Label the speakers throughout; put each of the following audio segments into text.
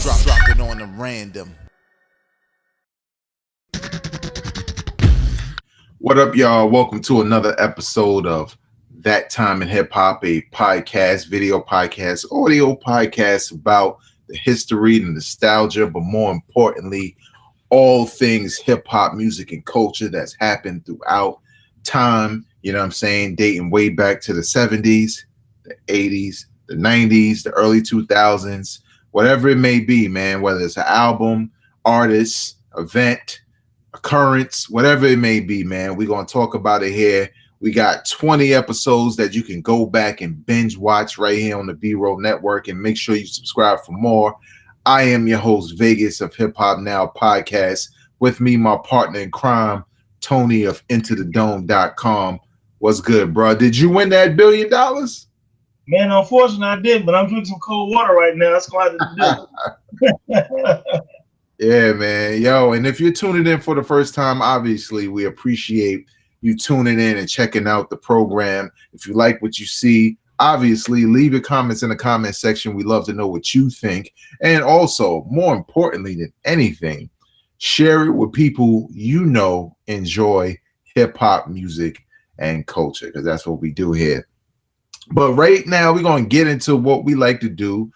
Speaker 1: Drop it on them random.
Speaker 2: What up, y'all? Welcome to another episode of That Time in Hip Hop, a podcast, video podcast, audio podcast about the history and nostalgia, but more importantly, all things hip hop music and culture that's happened throughout time. You know what I'm saying? Dating way back to the 70s, the 80s, the 90s, the early 2000s, whatever it may be, man, whether it's an album, artist, event, occurrence, whatever it may be, man. We're going to talk about it here. We got 20 episodes that you can go back and binge watch right here on the B-Roll Network, and make sure you subscribe for more. I am your host, Vegas of Hip Hop Now Podcast. With me, my partner in crime, Tony of IntoTheDome.com. What's good, bro? Did you win that $1 billion?
Speaker 3: Man, unfortunately, I did, but I'm drinking some cold water right now. That's going to have to do.
Speaker 2: Yeah, man. Yo, and if you're tuning in for the first time, obviously, we appreciate you tuning in and checking out the program. If you like what you see, obviously, leave your comments in the comment section. We love to know what you think. And also, more importantly than anything, share it with people you know enjoy hip-hop music and culture, because that's what we do here. But right now, we're going to get into what we like to do,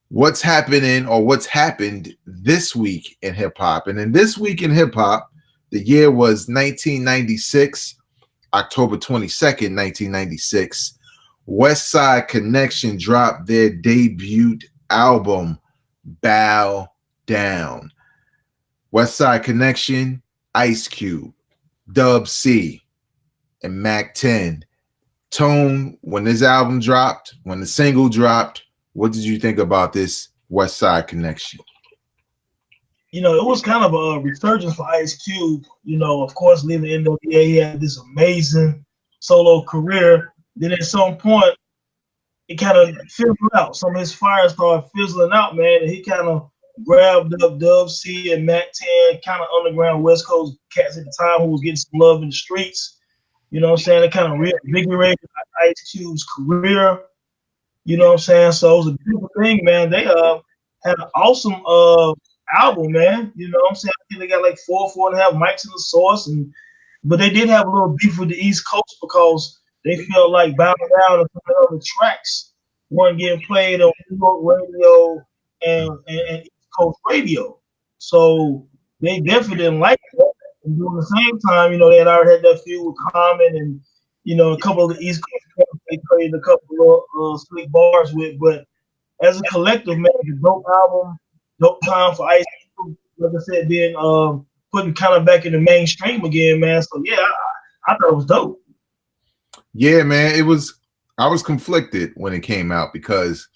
Speaker 2: what's happening or what's happened this week in hip-hop. And in this week in hip-hop, the year was 1996, October 22nd, 1996. West Side Connection dropped their debut album, Bow Down. West Side Connection, Ice Cube, Dub C, and Mac 10. Tone, when this album dropped, when the single dropped, what did you think about this West Side Connection?
Speaker 3: You know, it was kind of a resurgence for Ice Cube. You know, of course, leaving NWA, he had this amazing solo career. Then at some point, it kind of fizzled out. Some of his fire started fizzling out, man. And he kind of grabbed up Dub C and Mac 10, kind of underground West Coast cats at the time who was getting some love in the streets. You know what I'm saying? It kind of reinvigorated Ice Cube's career. You know what I'm saying? So it was a beautiful thing, man. They had an awesome album, man. You know what I'm saying? I think they got like 4.5 mics in the source, but they did have a little beef with the East Coast because they felt like Bow Down and some of the other tracks weren't getting played on New York radio and East Coast radio. So they definitely didn't like that. And during the same time, you know, they had already had that feud with Common and, you know, a couple of the East Coast tracks they played a couple of slick bars with. But as a collective, man, the dope album, dope time for Ice Cube, like I said, being putting kind of back in the mainstream again, man. So yeah, I thought it was dope.
Speaker 2: Yeah, man, I was conflicted when it came out because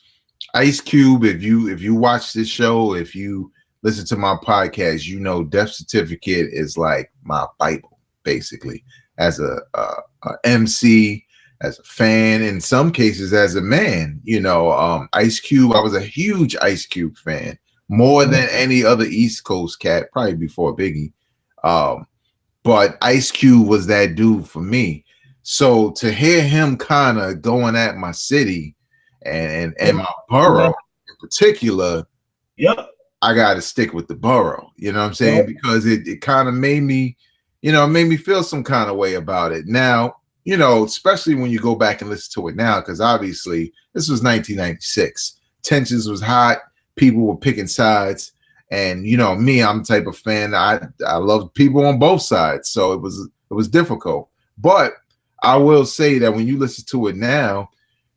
Speaker 2: Ice Cube, if you watch this show, if you listen to my podcast, you know Death Certificate is like my Bible, basically, as a MC, as a fan, in some cases as a man. You know, Ice Cube, I was a huge Ice Cube fan, more than any other East Coast cat, probably before Biggie. But Ice Cube was that dude for me. So to hear him kind of going at my city and my borough in particular,
Speaker 3: yep,
Speaker 2: I got to stick with the borough. You know what I'm saying? Because it kind of made me, you know, it made me feel some kind of way about it. Now, you know, especially when you go back and listen to it now, because obviously this was 1996. Tensions was hot. People were picking sides. And, you know, me, I'm the type of fan, I love people on both sides. So it was difficult. But I will say that when you listen to it now,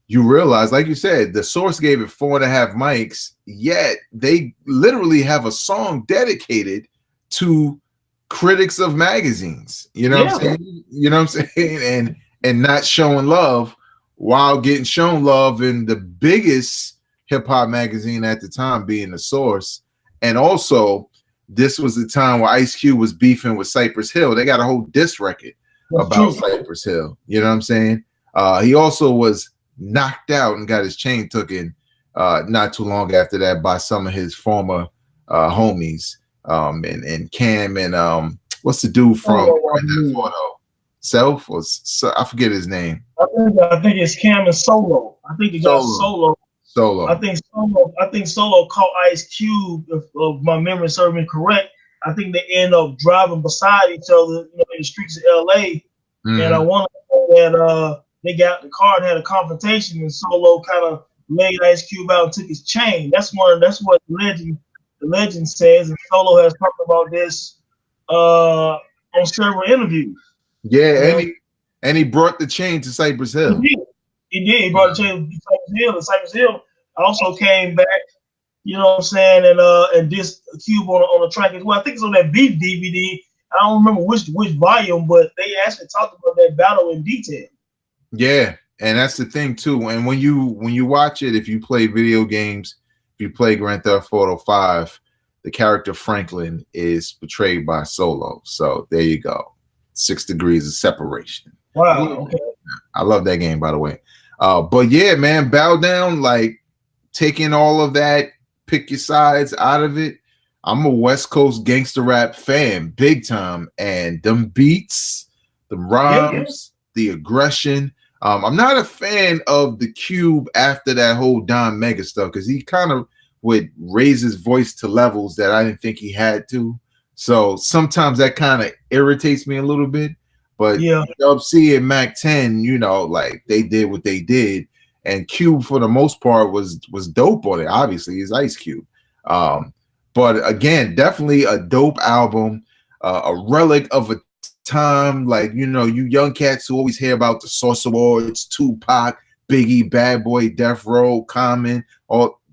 Speaker 2: you realize, like you said, the source gave it 4.5 mics, yet they literally have a song dedicated to critics of magazines. You know what I'm saying? You know what I'm saying? And not showing love while getting shown love in the biggest hip hop magazine at the time, being the source. And also, this was the time where Ice Cube was beefing with Cypress Hill. They got a whole diss record about Cypress Hill. You know what I'm saying? He also was knocked out and got his chain taken not too long after that by some of his former homies. And Cam and what's the dude from that photo? Self or I forget his name.
Speaker 3: I think it's Cam and Solo. I think he got Solo.
Speaker 2: Solo.
Speaker 3: I think Solo caught Ice Cube. If my memory serves me correct, I think they end up driving beside each other, in the streets of L.A. And I want to say that they got in the car and had a confrontation, and Solo kind of laid Ice Cube out and took his chain. That's what the legend says, and Solo has talked about this on several interviews.
Speaker 2: Yeah, and he brought the chain to Cypress Hill.
Speaker 3: He did. He brought the chain to Cypress Hill, and Cypress Hill also came back. You know what I'm saying? And this Cube on the track as well. I think it's on that Beef DVD. I don't remember which volume, but they actually talked about that battle in detail.
Speaker 2: Yeah, and that's the thing too. And when you watch it, if you play video games, if you play Grand Theft Auto 5, the character Franklin is portrayed by Solo. So there you go. 6 degrees of separation.
Speaker 3: Wow. Okay.
Speaker 2: I love that game, by the way. But yeah, man, Bow Down, like taking all of that, pick your sides out of it. I'm a West Coast gangster rap fan, big time. And them beats, the rhymes, the aggression. I'm not a fan of the Cube after that whole Don Mega stuff, because he kind of would raise his voice to levels that I didn't think he had to. So sometimes that kind of irritates me a little bit. But Dub C and Mac 10, like they did what they did. And Cube, for the most part, was dope on it. Obviously, he's Ice Cube. But again, definitely a dope album, a relic of a time. Like, you young cats who always hear about the Source Awards, Tupac, Biggie, Bad Boy, Death Row, Common.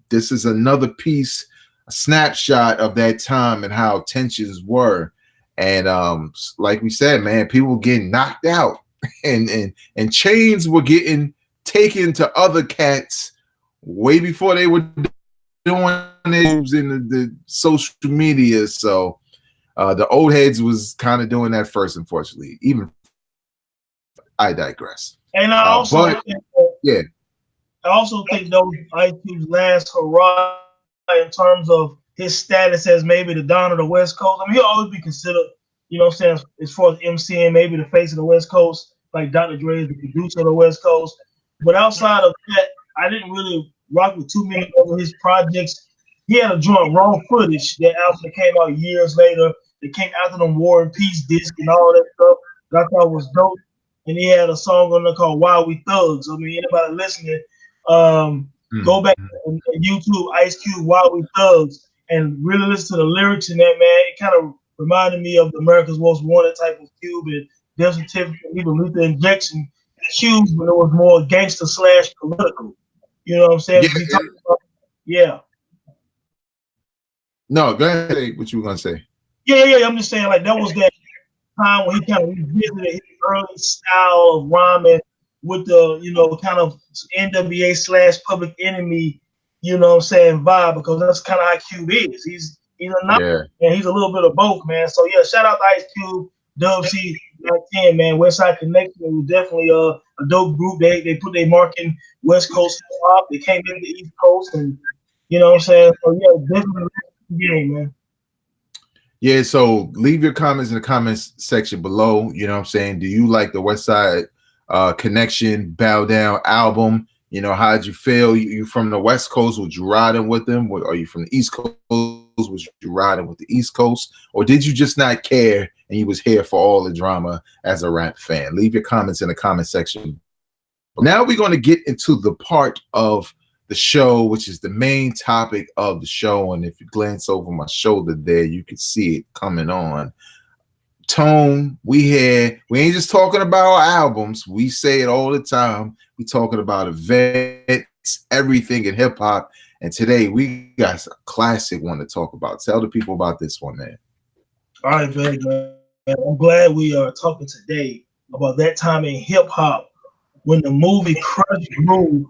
Speaker 2: This is another piece, a snapshot of that time and how tensions were. And like we said, man, people were getting knocked out, and chains were getting taken to other cats way before they were doing it in the social media. So the old heads was kind of doing that first, unfortunately. Even I digress.
Speaker 3: And I also think those Ice Cube's last hurrah in terms of his status as maybe the Don of the West Coast. I mean, he'll always be considered, as far as MCing, maybe the face of the West Coast, like Dr. Dre is the producer of the West Coast. But outside of that, I didn't really rock with too many of his projects. He had a joint, Wrong Footage, that album that came out years later. That came after them War and Peace disc and all that stuff that I thought was dope. And he had a song on there called Why We Thugs. I mean, anybody listening, go back and YouTube Ice Cube, Why We Thugs, and really listen to the lyrics in that, man. It kind of reminded me of the America's Most Wanted type of Cube and Death Certificate, even Lethal Injection. Cube, when it was more gangster / political. You know what I'm saying?
Speaker 2: No, go ahead. What you were gonna say?
Speaker 3: Yeah. I'm just saying, like, that was that time when he kind of revisited his early style of rhyming with the, kind of NWA / Public Enemy, vibe, because that's kind of how Cube is. He's a nut, and he's a little bit of both, man. So yeah, shout out to Ice Cube, Dub C, Mac 10, man. Westside Connection was definitely a dope group. They put their mark in West Coast hip hop. They came into the East Coast, and you know what I'm saying. So yeah, definitely game, man.
Speaker 2: Yeah, so leave your comments in the comments section below. You know what I'm saying? Do you like the Westside Connection Bow Down album? How'd you feel? You from the West Coast? Was you riding with them? Are you from the East Coast? Was you riding with the East Coast? Or did you just not care and you was here for all the drama as a rap fan? Leave your comments in the comment section. Now we're going to get into the part of the show, which is the main topic of the show. And if you glance over my shoulder there, you can see it coming on. Tone, we ain't just talking about our albums. We say it all the time. We talking about events, everything in hip hop. And today we got a classic one to talk about. Tell the people about this one, man.
Speaker 3: All right, man. I'm glad we are talking today about that time in hip hop when the movie Krush Groove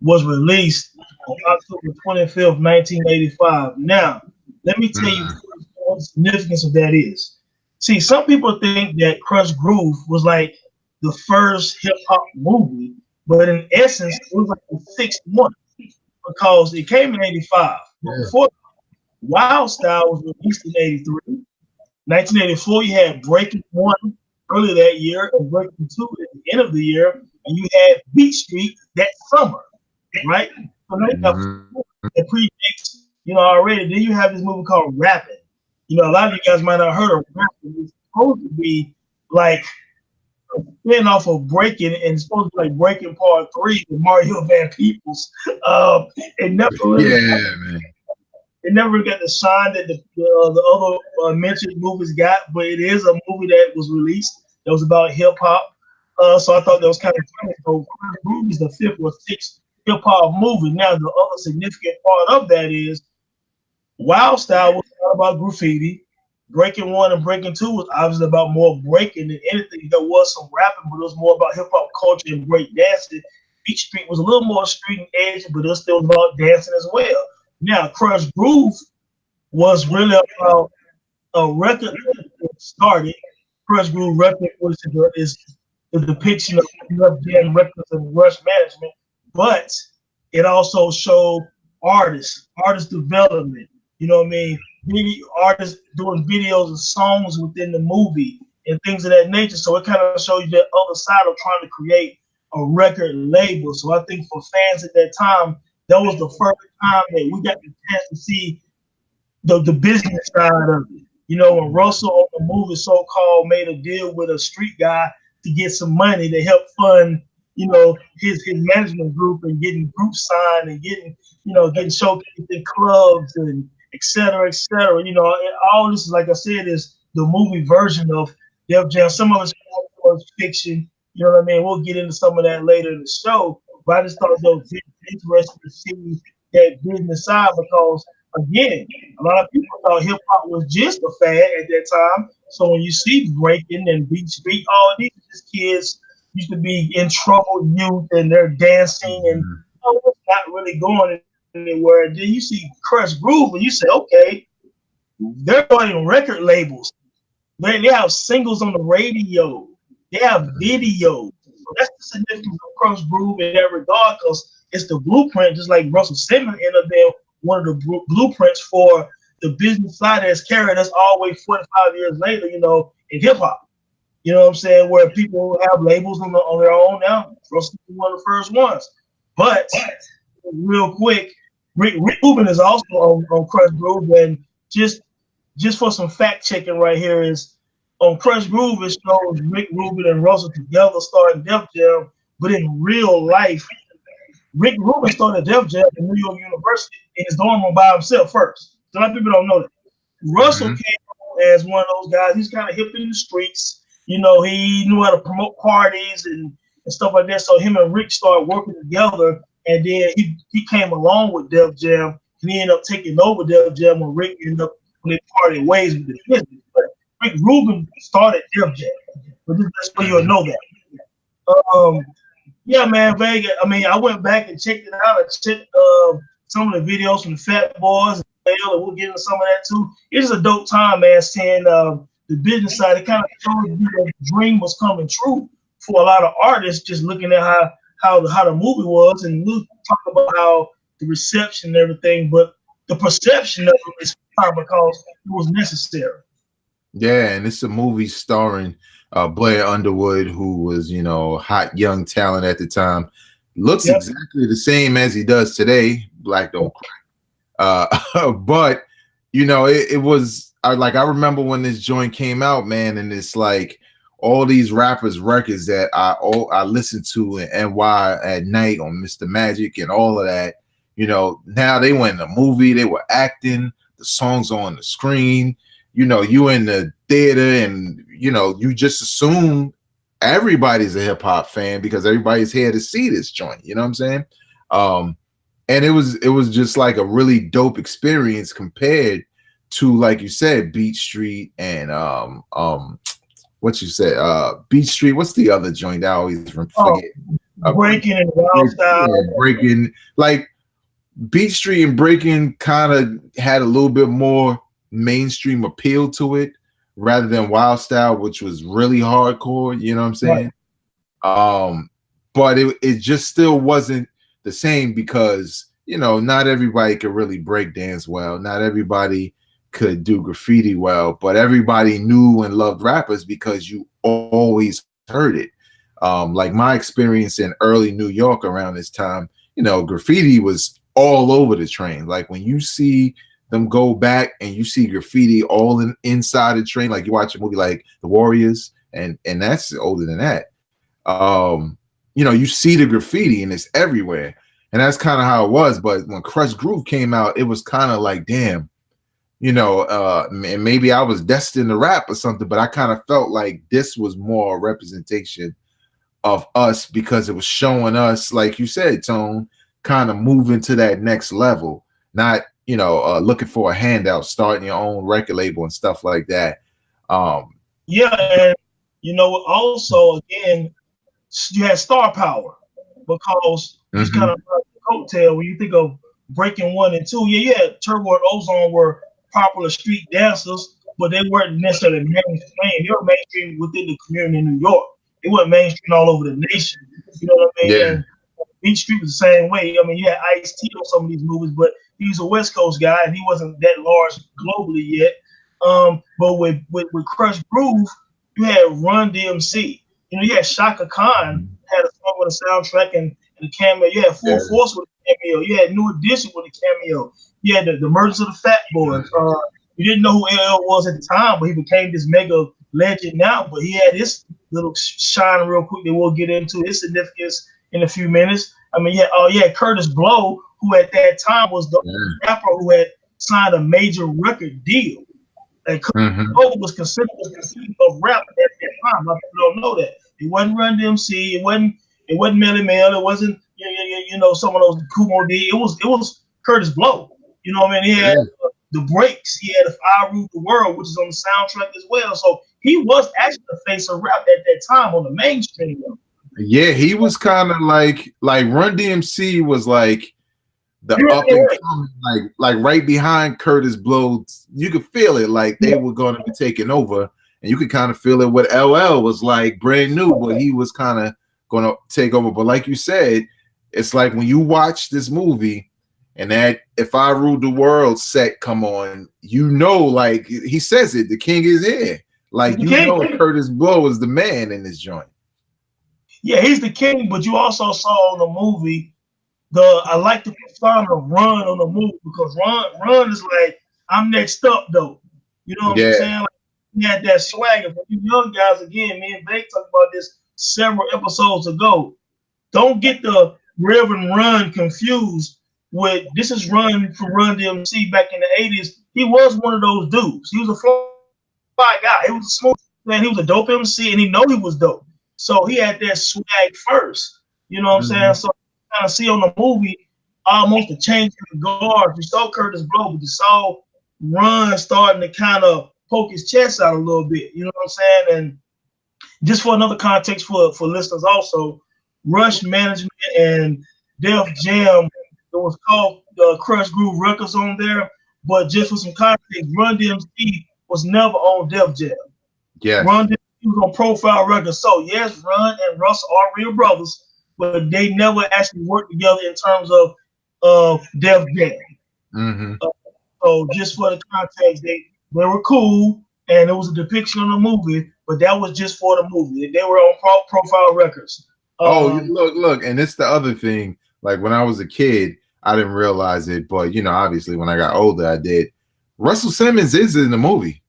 Speaker 3: was released on October 25th, 1985. Now, let me tell you what the significance of that is. See, some people think that Krush Groove was like the first hip hop movie, but in essence, it was like the sixth one because it came in 85. Before Wild Style was released in 83. 1984, you had Breaking 1 earlier that year and Breaking 2 at the end of the year, and you had Beat Street that summer, right?
Speaker 2: Mhm.
Speaker 3: It predates, already. Then you have this movie called Rapping. A lot of you guys might not have heard of Rapping. It's supposed to be like spin off of Breaking, and it's supposed to be like Breaking Part 3 with Mario Van Peebles. It never really
Speaker 2: Yeah, man.
Speaker 3: it never got the shine that the other mentioned movies got, but it is a movie that was released that was about hip hop. So I thought that was kind of funny. So Krush Groove is the fifth or sixth hip hop movie. Now the other significant part of that is Wild Style was all about graffiti. Breaking One and Breaking Two was obviously about more breaking than anything. There was some rapping, but it was more about hip hop culture and break dancing. Beach Street was a little more street and edge, but it was still about dancing as well. Now, Krush Groove was really about a record that started. Krush Groove record is the depiction of Def Jam Records and Rush Management, but it also showed artist development. You know what I mean? Artists doing videos and songs within the movie and things of that nature. So it kind of shows you that other side of trying to create a record label. So I think for fans at that time, that was the first time that we got the chance to see the business side of it. When Russell on the movie so-called made a deal with a street guy to get some money to help fund, his management group and getting groups signed and getting showcased in clubs and et cetera, et cetera. All this is, like I said, is the movie version of Def Jam. Some of it's fiction. You know what I mean? We'll get into some of that later in the show. But I just thought it was interesting to see that business side because, again, a lot of people thought hip hop was just a fad at that time. So when you see breaking and beat street, all these kids used to be in troubled youth and they're dancing and it's not really going anywhere. And then you see Krush Groove and you say, okay, they're running record labels. They have singles on the radio. They have videos. So that's the significance of Krush Groove in that regard because it's the blueprint, just like Russell Simmons ended up being one of the blueprints for the business side that's carried us all the way 45 years later, in hip hop. You know what I'm saying? Where people have labels on their own now. Russell was one of the first ones. But real quick, Rick Rubin is also on Krush Groove, and just for some fact checking right here is on Krush Groove it shows Rick Rubin and Russell together starting Def Jam, but in real life, Rick Rubin started Def Jam at New York University in his dorm room by himself first. So a lot of people don't know that. Russell came on as one of those guys. He's kind of hip in the streets. He knew how to promote parties and stuff like that. So him and Rick started working together, and then he came along with Def Jam, and he ended up taking over Def Jam when Rick ended up when they parted ways with the business. But Rick Rubin started Def Jam. But that's where you'll know that. Yeah, man, Vega. I mean, I went back and checked it out. I checked some of the videos from the Fat Boys, and we'll get into some of that too. It's a dope time, man, seeing the business side. It kind of shows you that the dream was coming true for a lot of artists, just looking at how the movie was, and we'll talk about how the reception and everything, but the perception of it is fine because it was necessary.
Speaker 2: Yeah, and it's a movie starring Blair Underwood, who was, hot young talent at the time. Looks exactly the same as he does today. Black don't cry. But it was I remember when this joint came out, man, and it's like all these rappers' records that I listened to in NY at night on Mr. Magic and all of that. Now they went in a movie, they were acting, the songs on the screen. You in the theater and, you just assume everybody's a hip hop fan because everybody's here to see this joint. You know what I'm saying? And it was just like a really dope experience compared to, like you said, Beat Street and what you said, Beat Street. What's the other joint I always forget?
Speaker 3: Breaking and Wild Style.
Speaker 2: Yeah, Breaking. Like Beat Street and Breaking kind of had a little bit more mainstream appeal to it rather than Wild Style, which was really hardcore. You know what I'm saying? Right. But it just still wasn't the same because, not everybody could really break dance well. Not everybody could do graffiti well, but everybody knew and loved rappers because you always heard it. Like my experience in early New York around this time, graffiti was all over the train. Like when you see them go back and you see graffiti all inside the train, like you watch a movie like The Warriors, and that's older than that. You know, you see the graffiti and it's everywhere, and that's kind of how it was. But when Krush Groove came out, it was kind of like, damn, you know, and maybe I was destined to rap or something, but I kind of felt like this was more a representation of us because it was showing us, like you said, Tone, kind of moving to that next level, not, you know, looking for a handout, starting your own record label and stuff like that.
Speaker 3: Yeah, and you know, also again, you had star power because just kind of coattail when you think of Breaking 1 and 2. Yeah, yeah, Turbo and Ozone were popular street dancers, but they weren't necessarily mainstream. They were mainstream within the community in New York. They weren't mainstream all over the nation. You know what I mean?
Speaker 2: Yeah.
Speaker 3: And Beach Street was the same way. I mean, you had Ice-T on some of these movies, but he was a West Coast guy and he wasn't that large globally yet. But with Krush Groove, you had Run DMC. You know, you had Shaka Khan had a song with a soundtrack and a cameo. You had Full Force with a cameo. You had New Edition with a cameo. You had the Murders of the Fat Boys. You didn't know who LL was at the time, but he became this mega legend now. But he had this little shine real quick that we'll get into his significance in a few minutes. I mean, yeah, Curtis Blow, who at that time was the rapper who had signed a major record deal. And Curtis Blow was considered of rap at that time. A lot of people don't know that. It wasn't Run DMC. It wasn't Melly Mel. It wasn't you know, some of those Kumo D. It was Curtis Blow. You know what I mean? He had The Breaks. He had If I Ruled the World, which is on the soundtrack as well. So he was actually the face of rap at that time on the mainstream level.
Speaker 2: Yeah, he was kind of like Run DMC was like the up and coming, like right behind Curtis Blow. You could feel it, like they were going to be taking over, and you could kind of feel it. What LL was like brand new, but he was kind of going to take over. But like you said, it's like when you watch this movie and that If I Ruled the World set come on, you know, like he says it, the king is here. Like you know, Curtis Blow is the man in this joint.
Speaker 3: Yeah, he's the king, but you also saw in the movie I like the persona of Run on the movie because Run is like, I'm next up though. You know what I'm saying? Like, he had that swagger. For you young guys, again, me and Blake talked about this several episodes ago. Don't get the Reverend Run confused with this is Run from Run DMC back in the 80s. He was one of those dudes. He was a fly guy. He was a smooth man. He was a dope MC, and he know he was dope. So he had that swag first. You know what I'm saying? So you kind of see on the movie almost a change in the guard. You saw Curtis Blow, but you saw Run starting to kind of poke his chest out a little bit. You know what I'm saying? And just for another context for listeners also, Rush Management and Def Jam, it was called Krush Groove Records on there. But just for some context, Run DMC was never on Def Jam.
Speaker 2: Yeah.
Speaker 3: Run DMC was on Profile Records. So yes, Run and Russ are real brothers, but they never actually worked together in terms of Def Jam. So just for the context, they were cool, and it was a depiction of the movie, but that was just for the movie. They were on Profile Records.
Speaker 2: Look, and it's the other thing. Like when I was a kid, I didn't realize it, but you know, obviously when I got older, I did. Russell Simmons is in the movie.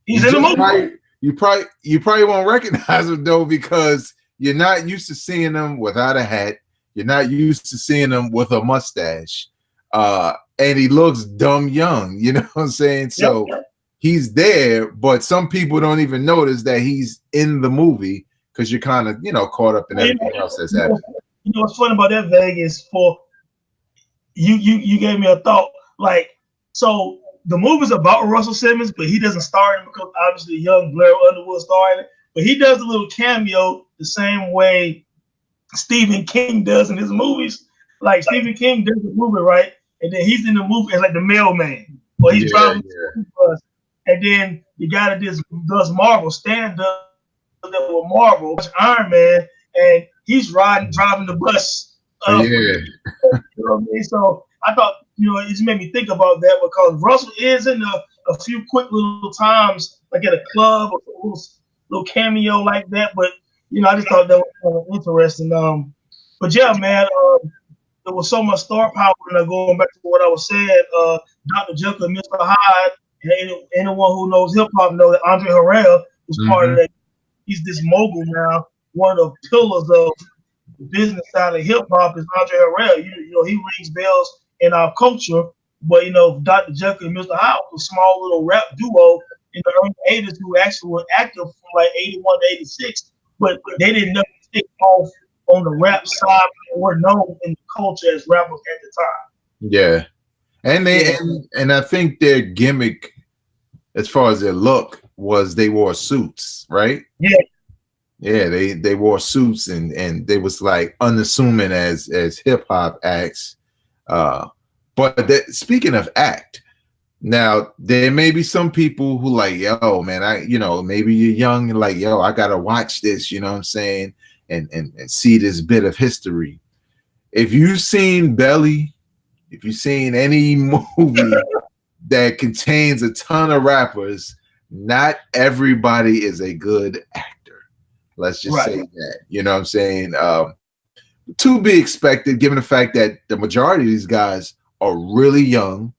Speaker 3: He's in the movie.
Speaker 2: You probably won't recognize him though, because you're not used to seeing him without a hat. You're not used to seeing him with a mustache. And he looks dumb young, you know what I'm saying? So he's there, but some people don't even notice that he's in the movie because you're kind of, you know, caught up in everything else that's happening.
Speaker 3: You know what's funny about that, Vegas? For you gave me a thought. Like, so the movie's about Russell Simmons, but he doesn't star in it because obviously young Blair Underwood starred in it. But he does a little cameo the same way Stephen King does in his movies. Like Stephen King does the movie, right? And then he's in the movie as like the mailman, or he's driving the bus. And then the guy that does Marvel, Stan does that with Marvel, Iron Man, and he's driving the bus. You know what I mean? So I thought, you know, it just made me think about that because Russell is in a few quick little times, like at a club or a little cameo like that. But you know, I just thought that was kind of interesting. But yeah, man. there was so much star power. And going back to what I was saying, Dr. Jekyll and Mr. Hyde, and anyone who knows hip hop know that Andre Harrell was part of that. He's this mogul now. One of the pillars of the business side of hip hop is Andre Harrell. You know, he rings bells in our culture. But, you know, Dr. Jekyll and Mr. Hyde was a small little rap duo in the early 80s who actually were active from like 81 to 86, but they didn't never stick off on the rap side. They were known in the culture as rappers at the time.
Speaker 2: Yeah. And and I think their gimmick, as far as their look, was they wore suits, right?
Speaker 3: Yeah.
Speaker 2: Yeah, they wore suits and they was like unassuming as hip hop acts. But speaking of act, now there may be some people who like, yo, man, maybe you're young and like, yo, I gotta watch this, you know what I'm saying, and see this bit of history. If you've seen Belly, if you've seen any movie that contains a ton of rappers, not everybody is a good actor. Let's just say that, you know what I'm saying? To be expected, given the fact that the majority of these guys are really young.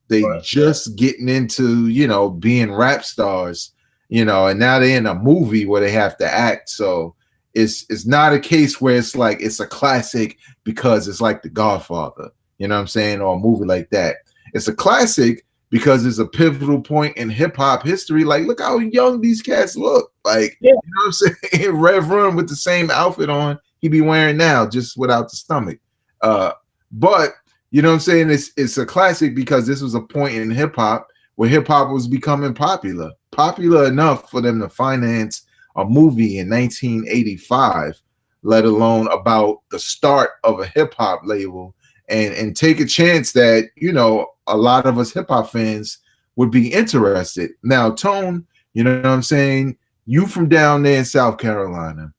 Speaker 2: They just getting into, you know, being rap stars, you know, and now they're in a movie where they have to act. So it's not a case where it's like it's a classic because it's like The Godfather, you know what I'm saying, or a movie like that. It's a classic because it's a pivotal point in hip hop history. Like, look how young these cats look. Like, you know what I'm saying? Rev Run with the same outfit on he be wearing now, just without the stomach. But you know what I'm saying? It's a classic because this was a point in hip hop where hip hop was becoming popular enough for them to finance a movie in 1985, let alone about the start of a hip hop label and take a chance that, you know, a lot of us hip hop fans would be interested. Now, Tone, you know what I'm saying? You from down there in South Carolina,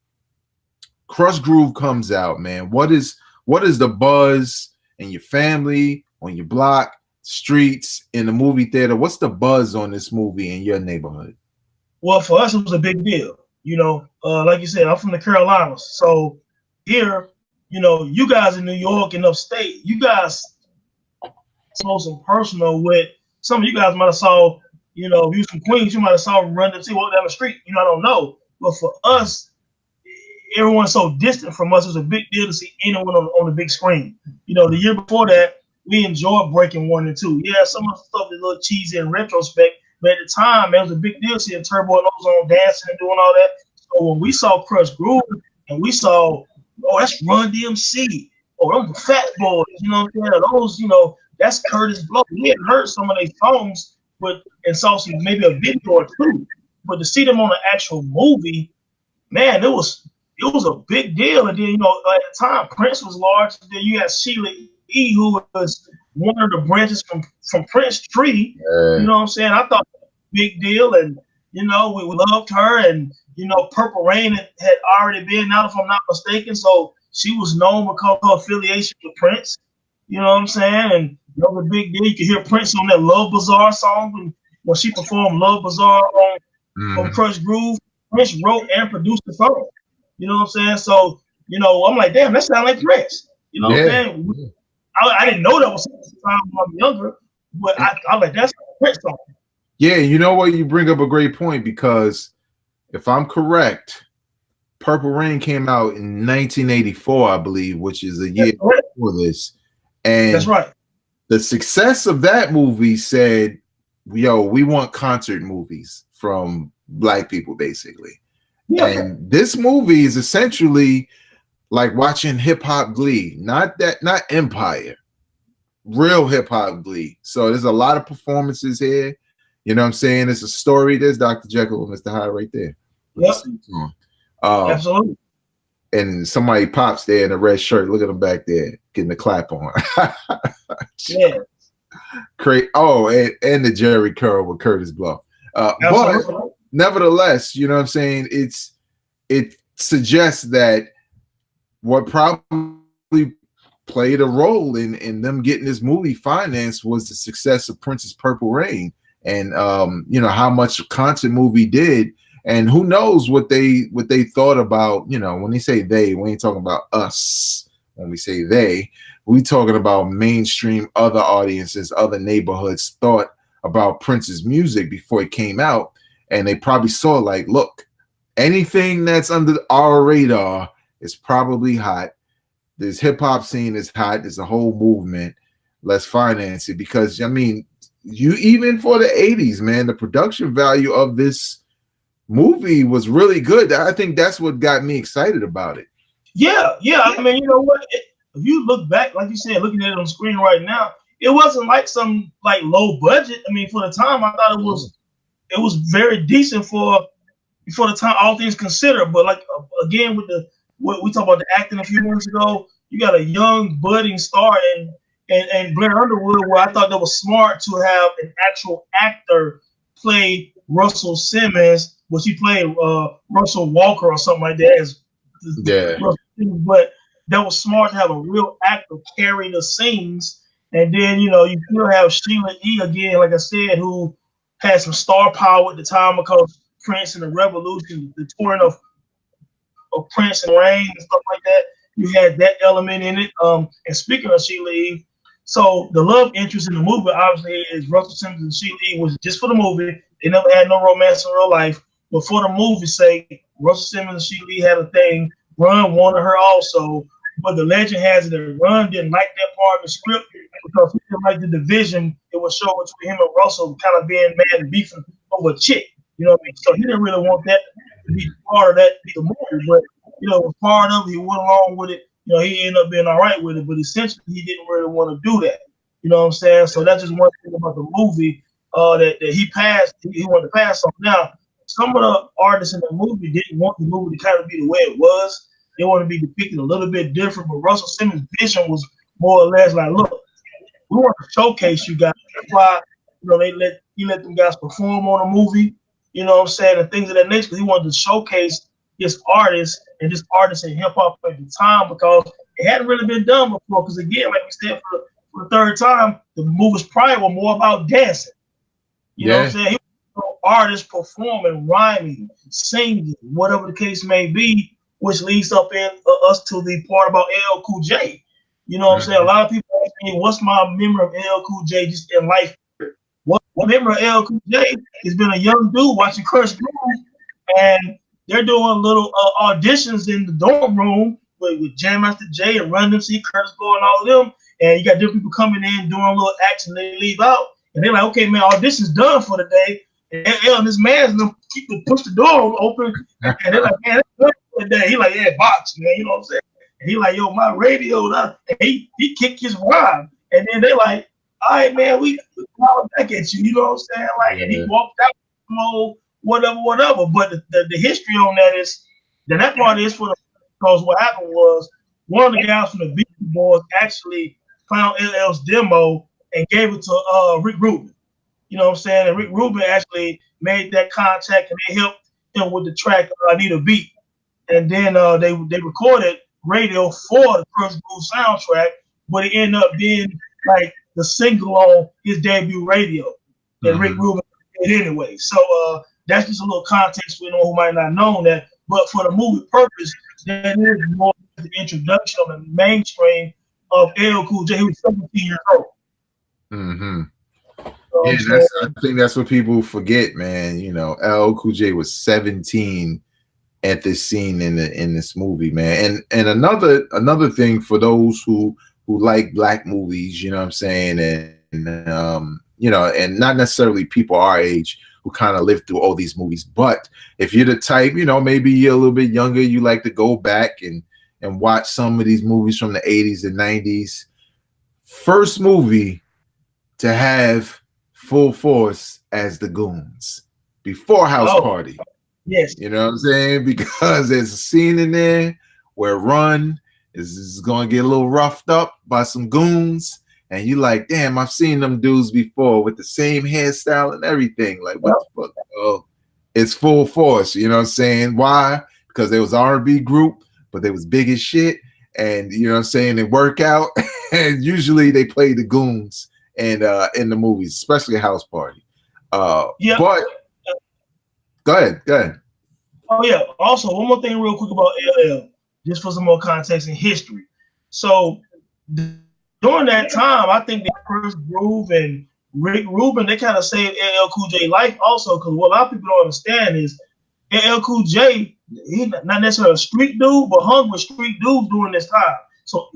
Speaker 2: Krush Groove comes out, man. What is the buzz in your family, on your block, streets, in the movie theater? What's the buzz on this movie in your neighborhood?
Speaker 3: Well, for us, it was a big deal. You know, like you said, I'm from the Carolinas. So here, you know, you guys in New York and upstate, you guys saw some personal with some of you guys might have saw, you know, if you was from Queens, you might have saw them run to see walk down the street. You know, I don't know. But for us, everyone's so distant from us. It was a big deal to see anyone on the big screen. You know, the year before that, we enjoyed Breaking 1 and 2. Yeah, some of the stuff is a little cheesy in retrospect, but at the time, it was a big deal seeing Turbo and Ozone dancing and doing all that. So when we saw Krush Groove and we saw, oh, that's Run DMC, oh, them the Fat Boys, you know what I'm saying? Those, you know, that's Curtis Blow. We had heard some of their songs, but and saw some maybe a video or two. But to see them on an actual movie, man, it was a big deal. And then, you know, at the time, Prince was large. And then you had Sheila E., who was one of the branches from Prince Tree. You know what I'm saying? I thought it was a big deal. And, you know, we loved her. And, you know, Purple Rain had already been out, if I'm not mistaken. So she was known because of her affiliation with Prince. You know what I'm saying? And that was a big deal. You could hear Prince on that Love Bazaar song when she performed Love Bazaar on Krush Groove. Prince wrote and produced the song. You know what I'm saying? So, you know, I'm like, damn, that sounds like Prince. You know what I'm saying? I didn't know that was the time when I was younger, but I like, that's a Prince song.
Speaker 2: Yeah, you know what? You bring up a great point because if I'm correct, Purple Rain came out in 1984, I believe, which is a year before this. And
Speaker 3: that's right.
Speaker 2: The success of that movie said, yo, we want concert movies from Black people, basically. Yeah. And this movie is essentially like watching hip hop Glee, not Empire, real hip hop Glee. So there's a lot of performances here. You know what I'm saying? It's a story. There's Dr. Jekyll and Mr. Hyde right there.
Speaker 3: Yep. Absolutely.
Speaker 2: And somebody pops there in a red shirt. Look at him back there getting the clap on.
Speaker 3: Yeah.
Speaker 2: Great. Oh, and the Jerry curl with Curtis Blow. But nevertheless, you know what I'm saying? It suggests that what probably played a role in them getting this movie financed was the success of Prince's Purple Rain, and you know how much a concert movie did, and who knows what they thought about. You know, when they say they, we ain't talking about us when we say they, We talking about mainstream, other audiences, other neighborhoods thought about Prince's music before it came out, and they probably saw like, look, anything that's under our radar is probably hot. This hip hop scene is hot. There's a whole movement. Let's finance it, because I mean, you even for the 80s, man, the production value of this movie was really good. I think that's what got me excited about it.
Speaker 3: Yeah. I mean, you know what? If you look back, like you said, looking at it on screen right now, it wasn't like some like low budget. I mean, for the time, I thought it was very decent for the time, all things considered. But like again, with what we talked about the acting a few minutes ago, you got a young budding star and Blair Underwood, where I thought that was smart to have an actual actor play Russell Simmons, which he played Russell Walker or something like that. But that was smart to have a real actor carry the scenes. And then, you still have Sheila E. again, like I said, who had some star power at the time because Prince and the Revolution, the touring of Prince and Rain and stuff like that. You had that element in it. And speaking of Sheila E., so the love interest in the movie obviously is Russell Simmons and Sheila E. was just for the movie. They never had no romance in real life. But for the movie's sake, Russell Simmons and Sheila E. had a thing. Ron wanted her also. But the legend has it that Ron didn't like that part of the script because he didn't like the division it was shown between him and Russell kind of being mad and beefing over a chick. You know what I mean? So he didn't really want that to be part of the movie. But, it was part of it. He went along with it. He ended up being all right with it. But essentially, he didn't really want to do that. You know what I'm saying? So that's just one thing about the movie that he passed. He wanted to pass on. Now, some of the artists in the movie didn't want the movie to kind of be the way it was. They want to be depicted a little bit different. But Russell Simmons' vision was more or less like, look, we want to showcase you guys. That's why, he let them guys perform on the movie. You know what I'm saying? And things of that nature. Because he wanted to showcase his artists and just artists in hip hop at the time because it hadn't really been done before. Because again, like we said, for the third time, the movies prior were more about dancing. You know what I'm saying? He was artists performing, rhyming, singing, whatever the case may be, which leads up in us to the part about LL Cool J. You know what I'm saying? A lot of people ask me, what's my memory of LL Cool J just in life? What memory of LL Cool J has been a young dude watching Krush Groove, and they're doing little auditions in the dorm room with Jam Master Jay and Run DMC, Curtis Blow, and all of them. And you got different people coming in doing a little action. They leave out, and they're like, "Okay, man, audition's done for the day." And this man's gonna push the door open, and they're like, "Man, that's good for the day." He like, "Yeah, box, man." You know what I'm saying? And he like, "Yo, my radio." And he kicked his rhyme, and then they like, "All right, man, we call back at you." You know what I'm saying? Like, and he walked out, whatever. But the history on that is that part is for the because what happened was one of the guys from the Beastie Boys actually found LL's demo and gave it to Rick Rubin. You know what I'm saying? And Rick Rubin actually made that contact and they helped him with the track "I Need a Beat." And then they recorded radio for the Krush Groove soundtrack, but it ended up being like the single on his debut radio that Rick Rubin did anyway. So that's just a little context for anyone who might not know that. But for the movie purpose, that is more the introduction of the mainstream of LL Cool J, who was 17 years old.
Speaker 2: I think that's what people forget, man. LL Cool J was 17 at this scene in this movie, man. And another thing for those who like black movies, you know what I'm saying, and and not necessarily people our age who kind of lived through all these movies, but if you're the type, maybe you're a little bit younger, you like to go back and watch some of these movies from the 80s and 90s. First movie to have Full Force as the Goons before House Party.
Speaker 3: Yes.
Speaker 2: You know what I'm saying? Because there's a scene in there where Run is going to get a little roughed up by some goons. And you like, damn, I've seen them dudes before with the same hairstyle and everything. Like, what the fuck? Oh, it's Full Force. You know what I'm saying? Why? Because they was an R&B group, but they was big as shit. And, you know what I'm saying? They work out. And usually they play the goons and in the movies, especially House Party. But go ahead.
Speaker 3: Oh, yeah. Also, one more thing real quick about LL, just for some more context and history. So during that time, I think that Krush Groove and Rick Rubin, they kind of saved LL Cool J life also, because what a lot of people don't understand is LL Cool J, he not necessarily a street dude, but hung with street dudes during this time. So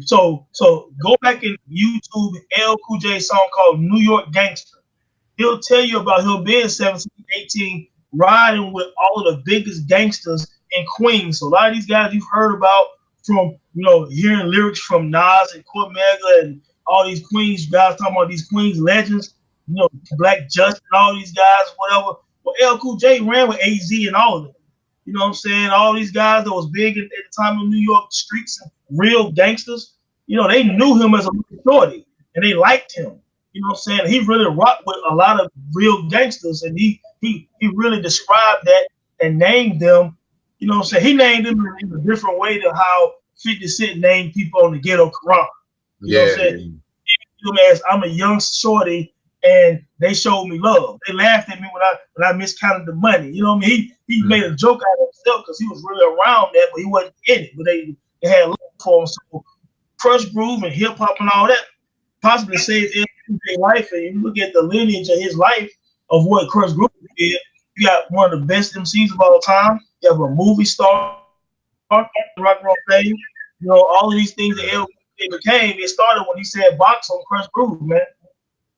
Speaker 3: go back in YouTube, LL Cool J song called New York Gangster. He'll tell you about him being 17, 18, riding with all of the biggest gangsters in Queens. So a lot of these guys you've heard about from, hearing lyrics from Nas and Cormega and all these Queens guys talking about these Queens legends, Black Just and all these guys, whatever. Well, L Cool J ran with AZ and all of them. You know what I'm saying? All these guys that was big at the time in New York streets, real gangsters, they knew him as a shorty and they liked him. You know what I'm saying? He really rocked with a lot of real gangsters, and he really described that and named them. You know what I'm saying? He named them in a different way to how 50 Cent named people on the Ghetto Quran. You know what I'm saying? As I'm a young shorty, and they showed me love. They laughed at me when I miscounted the money. You know what I mean? He made a joke out of himself because he was really around that, but he wasn't in it. But they had love for him. So Krush Groove and hip hop and all that possibly saved their life. And you look at the lineage of his life of what Krush Groove did. You got one of the best MCs of all time. You have a movie star, rock and roll fame. All of these things that L became. It started when he said box on Krush Groove, man.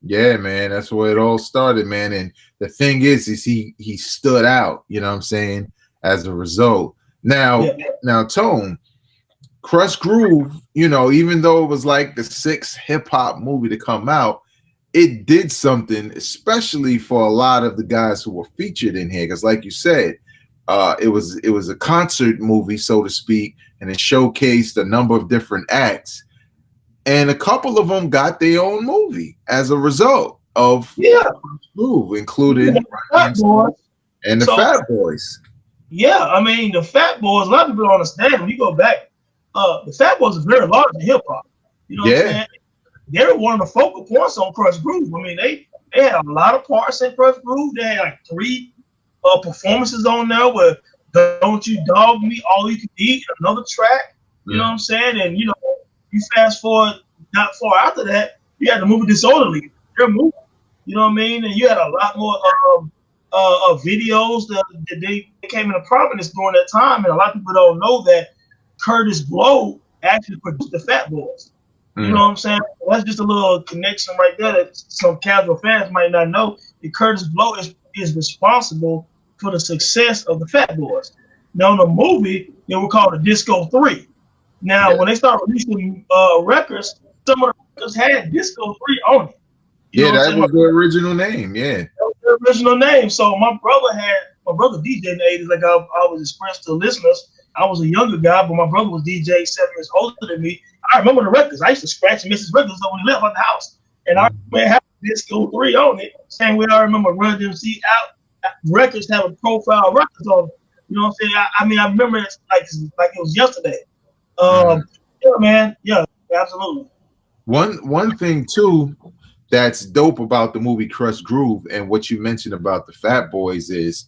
Speaker 2: Yeah, man, that's where it all started, man. And the thing is he stood out, you know what I'm saying, as a result. Now, Tone, Krush Groove, even though it was like the 6th hip hop movie to come out, it did something, especially for a lot of the guys who were featured in here. Because, like you said, it was a concert movie, so to speak, and it showcased a number of different acts. And a couple of them got their own movie as a result of Groove, including
Speaker 3: Fat Boys.
Speaker 2: And the Fat Boys.
Speaker 3: Yeah, I mean, the Fat Boys, a lot of people don't understand. When you go back, the Fat Boys are very large in hip hop. You know what I'm saying? They were one of the focal points on Krush Groove. I mean, they had a lot of parts in Krush Groove. They had like 3 performances on there with Don't You Dog Me, All You Can Eat, another track. You know what I'm saying? And, you fast forward not far after that, you had the movie Disorderly. Their movie. You know what I mean? And you had a lot more videos that they came into prominence during that time. And a lot of people don't know that Curtis Blow actually produced the Fat Boys. You know what I'm saying? That's just a little connection right there that some casual fans might not know. That Curtis Blow is responsible for the success of the Fat Boys. Now, in the movie, they were called the Disco 3. Now, when they started releasing records, some of the records had Disco 3 on it.
Speaker 2: That was the original name. Yeah, that
Speaker 3: was the original name. So my brother DJ in the 80s, like I was expressed to listeners. I was a younger guy, but my brother was DJ 7 years older than me. I remember the records. I used to scratch and miss his records when he left out the house. And I remember having Disco 3 on it. Same way I remember Run DMC out records having profile records on it. You know what I'm saying? I mean, I remember it like it was yesterday. Yeah, man. Yeah, absolutely.
Speaker 2: One thing too that's dope about the movie Krush Groove and what you mentioned about the Fat Boys is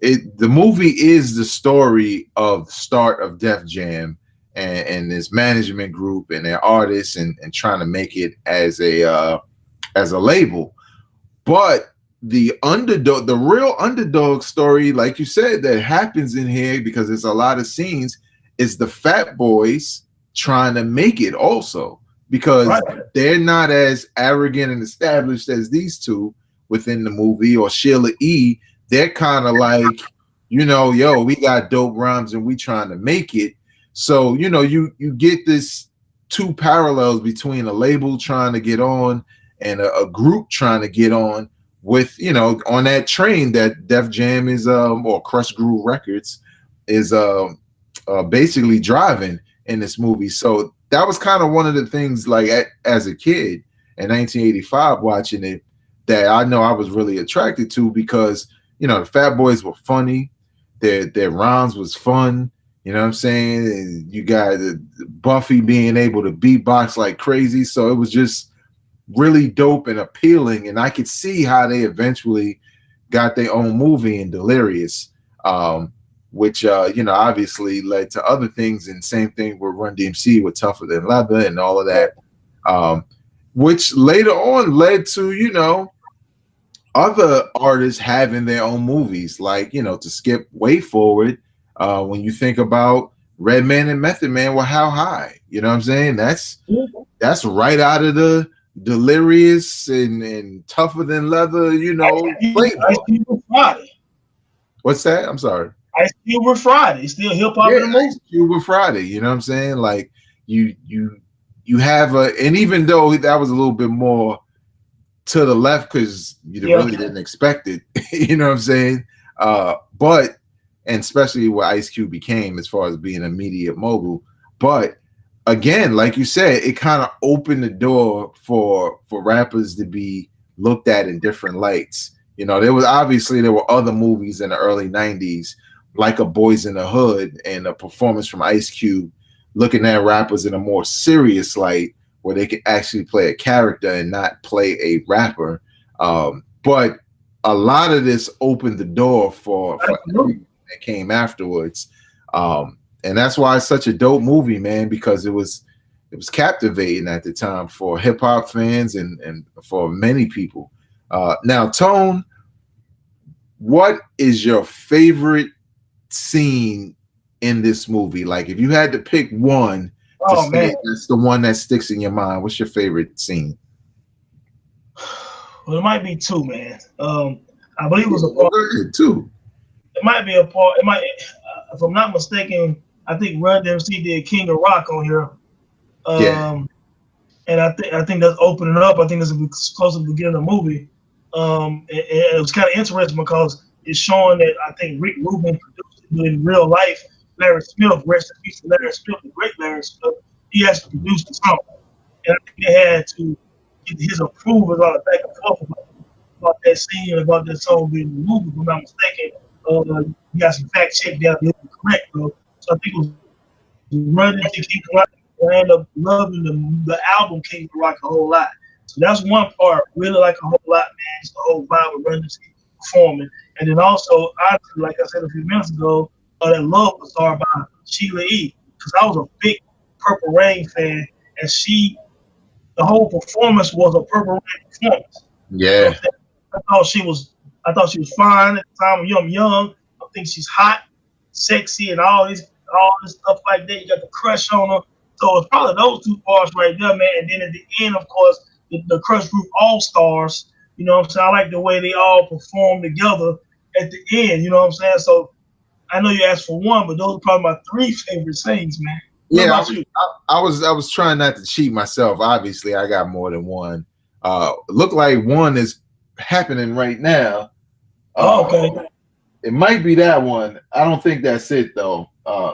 Speaker 2: the movie is the story of the start of Def Jam and this management group and their artists and trying to make it as a label. But the real underdog story, like you said, that happens in here because there's a lot of scenes, is the Fat Boys trying to make it also, because they're not as arrogant and established as these two within the movie, or Sheila E. They're kind of like, we got dope rhymes and we trying to make it. So, you get this 2 parallels between a label trying to get on and a group trying to get on with, on that train that Def Jam is, or Krush Groove Records is basically driving in this movie. So that was kind of one of the things, like as a kid in 1985 watching it, that I know I was really attracted to, because the Fat Boys were funny, their rhymes was fun, you know what I'm saying? And you got Buffy being able to beatbox like crazy, so it was just really dope and appealing. And I could see how they eventually got their own movie in Delirious, which obviously led to other things, and same thing with Run DMC with Tougher Than Leather and all of that. which later on led to, you know, other artists having their own movies, like, you know, to skip way forward, when you think about Redman and Method Man were How High, you know what I'm saying? That's right out of the Delirious and Tougher Than Leather, you know.
Speaker 3: Ice Cube with Friday.
Speaker 2: What's that? I'm sorry.
Speaker 3: Ice Cube with Friday. Still hip hop in the movie.
Speaker 2: Ice Cube with Friday, you know what I'm saying? Like you have and even though that was a little bit more to the left because you really didn't expect it, you know what I'm saying? But and especially what Ice Cube became as far as being a media mogul. But again, like you said, it kind of opened the door for rappers to be looked at in different lights. You know, there were other movies in the early 90s, like A Boys in the Hood and a performance from Ice Cube, looking at rappers in a more serious light where they could actually play a character and not play a rapper. But a lot of this opened the door for everything that came afterwards. And that's why it's such a dope movie, man, because it was captivating at the time for hip hop fans and for many people. Now, Tone, what is your favorite scene in this movie? Like, if you had to pick one, man, that's the one that sticks in your mind. What's your favorite scene?
Speaker 3: Well, it might be two, man. I believe it was a part.
Speaker 2: Two.
Speaker 3: It might be a part. It might, if I'm not mistaken, I think Run DMC did King of Rock on here. And I think that's opening up. I think that's close to the beginning of the movie. And it was kind of interesting because it's showing that I think Rick Rubin produced it, but in real life, Larry Smith, rest in peace to Larry Smith, the great Larry Smith, he actually produced the song. And I think they had to get his approval about it back and forth about that scene, about that song being removed. If I'm not mistaken, you got some fact check down there correct, bro. So I think it was running to King of Rock. I ended up loving the album King of Rock a whole lot. So that's one part, really like a whole lot, man. It's the whole vibe of Run DMC performing. And then also, obviously, like I said a few minutes ago, that Love was starred by Sheila E. Because I was a big Purple Rain fan, and the whole performance was a Purple Rain performance.
Speaker 2: Yeah.
Speaker 3: You know, I thought she was fine at the time. I'm young. I think she's hot, sexy, and all this stuff like that. You got the crush on her. So it's probably those two parts right there, man. And then at the end, of course, the Krush Groove All Stars. You know what I'm saying? I like the way they all perform together at the end. You know what I'm saying? So I know you asked for one, but those are probably my three favorite scenes, man.
Speaker 2: Yeah, I was trying not to cheat myself. Obviously, I got more than one. Look like one is happening right now.
Speaker 3: Okay.
Speaker 2: It might be that one. I don't think that's it though.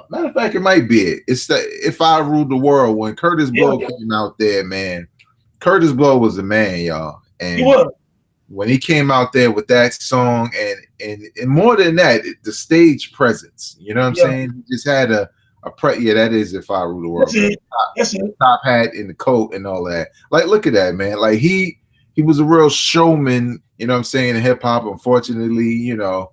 Speaker 2: Matter of fact, it might be it. It's the If I Ruled the World when Curtis Blow came out there, man. Curtis Blow was the man, y'all. And when he came out there with that song and more than that, the stage presence. You know what I'm saying? He just had that is If I Rule the World.
Speaker 3: That's it.
Speaker 2: Top hat and the coat and all that. Like, look at that, man. Like he was a real showman, you know what I'm saying, in hip hop. Unfortunately, you know,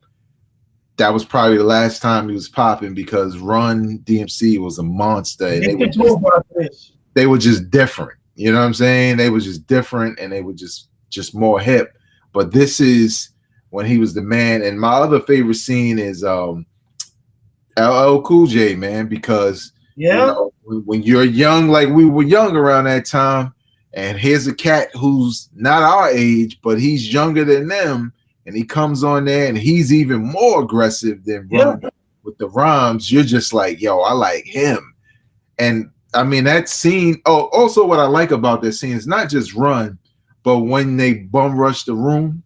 Speaker 2: that was probably the last time he was popping because Run DMC was a monster and they were just different. You know what I'm saying? They were just different and they were just more hip. But this is when he was the man. And my other favorite scene is LL Cool J, man, because you know, when you're young, like we were young around that time, and here's a cat who's not our age, but he's younger than them, and he comes on there and he's even more aggressive than Run with the rhymes. You're just like, yo, I like him. And I mean, that scene. Oh, also what I like about that scene is not just Run, but when they bum rush the room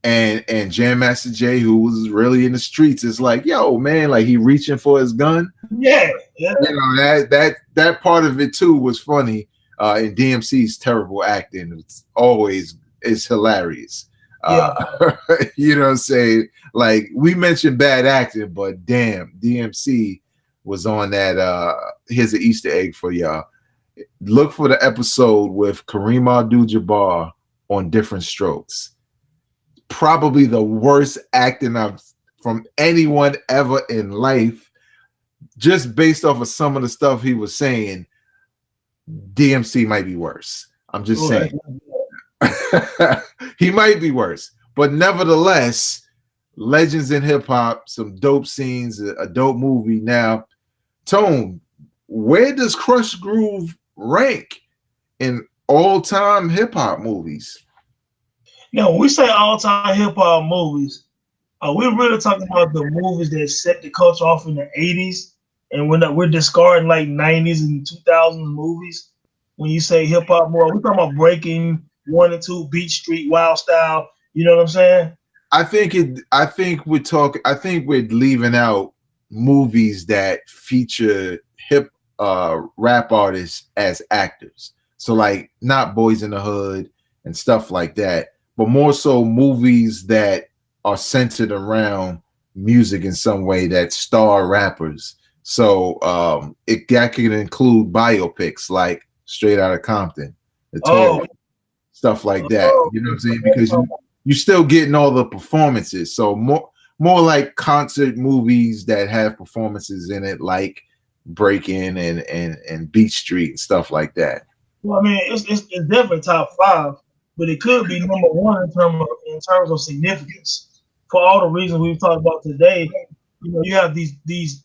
Speaker 2: and Jam Master Jay, who was really in the streets, is like, yo, man, like he reaching for his gun.
Speaker 3: Yeah.
Speaker 2: You know, that part of it too was funny. And DMC's terrible acting it's hilarious. You know what I'm saying? Like, we mentioned bad acting, but damn, DMC was on that. Here's an Easter egg for y'all. Look for the episode with Kareem Abdul-Jabbar on Different Strokes. Probably the worst acting from anyone ever in life. Just based off of some of the stuff he was saying, DMC might be worse. I'm just saying. He might be worse, but nevertheless, legends in hip hop, some dope scenes, a dope movie. Now, Tone, where does Krush Groove rank in all-time hip hop movies?
Speaker 3: Now, when we say all-time hip hop movies, we're really talking about the movies that set the culture off in the 80s, and we're discarding like 90s and 2000s movies. When you say hip hop more, we're talking about Breaking, 1 and 2, Beat Street, Wild Style. You know what I'm saying?
Speaker 2: I think we're leaving out movies that feature hip rap artists as actors. So like not Boys in the Hood and stuff like that, but more so movies that are centered around music in some way that star rappers. So that can include biopics like Straight Outta Compton, the Tour, stuff like that. You know what I'm saying? Because you're still getting all the performances. So more like concert movies that have performances in it, like Breaking and Beat Street and stuff like that.
Speaker 3: Well, I mean, it's definitely top 5, but it could be number 1 in terms of significance for all the reasons we've talked about today. You know, you have these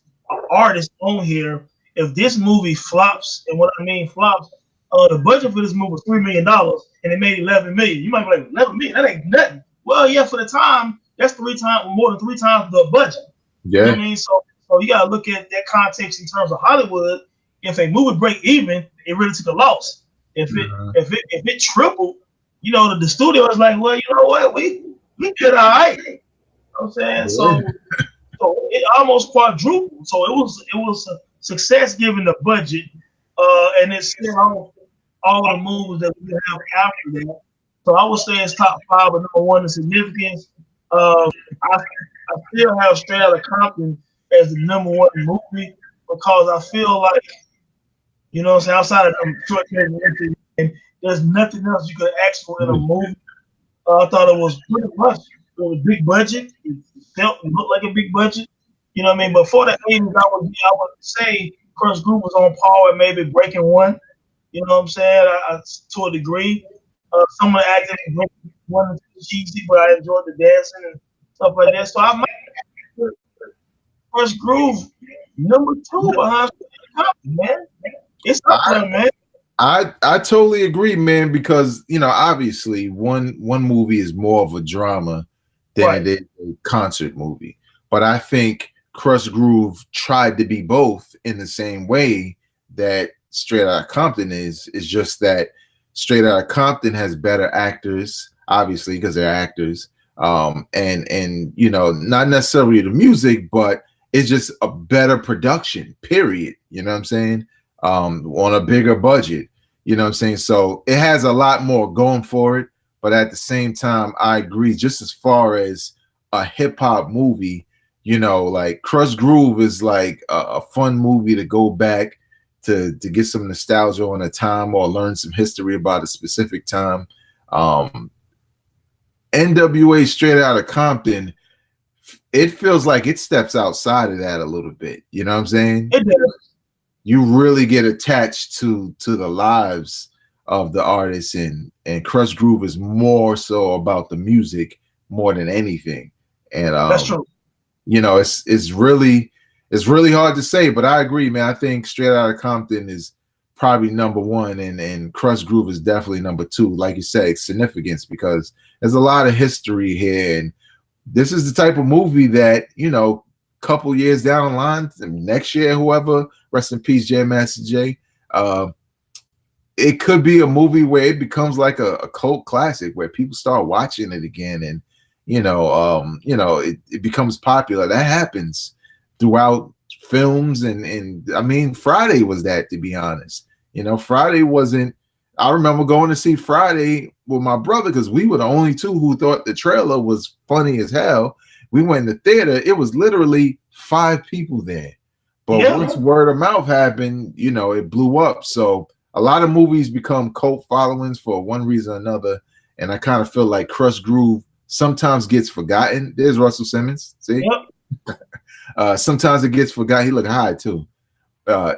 Speaker 3: artists on here. If this movie flops, and what I mean flops, the budget for this movie was $3 million and it made $11 million. You might be like, $11 million, that ain't nothing. Well, yeah, for the time, that's more than 3 times the budget.
Speaker 2: Yeah.
Speaker 3: You know what I mean? So you gotta look at that context in terms of Hollywood. If a movie break even, it really took a loss. If it tripled, you know, the studio is like, well, you know what, we did all right. You know what I'm saying? Yeah. So it almost quadrupled. So it was a success given the budget, and it's still all the movies that we have after that. So I would say it's top 5, but number 1 in significance. I still have Straight Outta Compton as the number 1 movie because I feel like, you know what I'm saying, outside of them short and there's nothing else you could ask for in a movie. I thought it was pretty much a big budget. It looked like a big budget. You know what I mean? But for the 80s, I would say Krush Groove was on par with maybe Breaking 1. You know what I'm saying? To a degree. Some of the acting in 1 and 2 cheesy, but I enjoyed the dancing and stuff like that. So I might put Krush Groove number 2 behind Compton, man. It's up there, man.
Speaker 2: I totally agree, man, because you know, obviously one movie is more of a drama than it is a concert movie. But I think Krush Groove tried to be both in the same way that Straight Outta Compton is. It's just that Straight Outta Compton has better actors, obviously, because they're actors. And you know, not necessarily the music, but it's just a better production, period. You know what I'm saying? On a bigger budget. You know what I'm saying? So it has a lot more going for it. But at the same time, I agree, just as far as a hip hop movie, you know, like Krush Groove is like a fun movie to go back to get some nostalgia on a time or learn some history about a specific time. NWA Straight Outta Compton, it feels like it steps outside of that a little bit. You know what I'm saying?
Speaker 3: It does.
Speaker 2: You really get attached to the lives of the artists, and Krush Groove is more so about the music more than anything. And
Speaker 3: that's true.
Speaker 2: You know, it's really hard to say, but I agree, man. I think Straight Outta Compton is probably number 1, and Krush Groove is definitely number 2. Like you said, significance, because there's a lot of history here, and this is the type of movie that, you know, couple years down the line, next year, whoever, rest in peace, J Master J, it could be a movie where it becomes like a cult classic where people start watching it again, and you know, it becomes popular. That happens throughout films, and I mean, Friday was that, to be honest. You know, Friday wasn't. I remember going to see Friday with my brother because we were the only 2 who thought the trailer was funny as hell. We went in the theater. It was literally 5 people there. But once word of mouth happened, you know, it blew up. So a lot of movies become cult followings for one reason or another. And I kind of feel like Krush Groove sometimes gets forgotten. There's Russell Simmons. See? Yep. Sometimes it gets forgotten. He looked high too.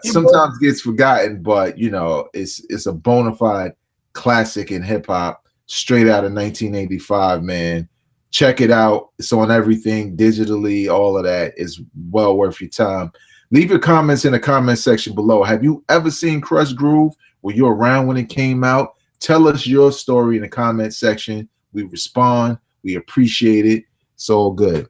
Speaker 2: Sometimes gets forgotten, but you know, it's a bona fide classic in hip hop, straight out of 1985, man. Check it out. It's on everything digitally, all of that. Is well worth your time. Leave your comments in the comment section below. Have you ever seen Krush Groove? Were you around when it came out? Tell us your story in the comment section. We respond. We appreciate it. It's all good.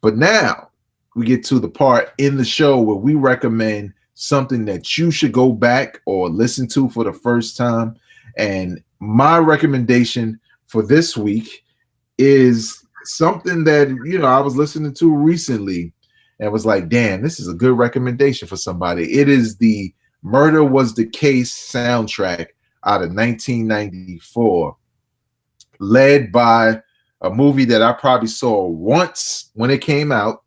Speaker 2: But now we get to the part in the show where we recommend something that you should go back or listen to for the first time. And my recommendation for this week is something that, you know, I was listening to recently and was like, damn, this is a good recommendation for somebody. It is the Murder Was the Case soundtrack out of 1994, led by a movie that I probably saw once when it came out,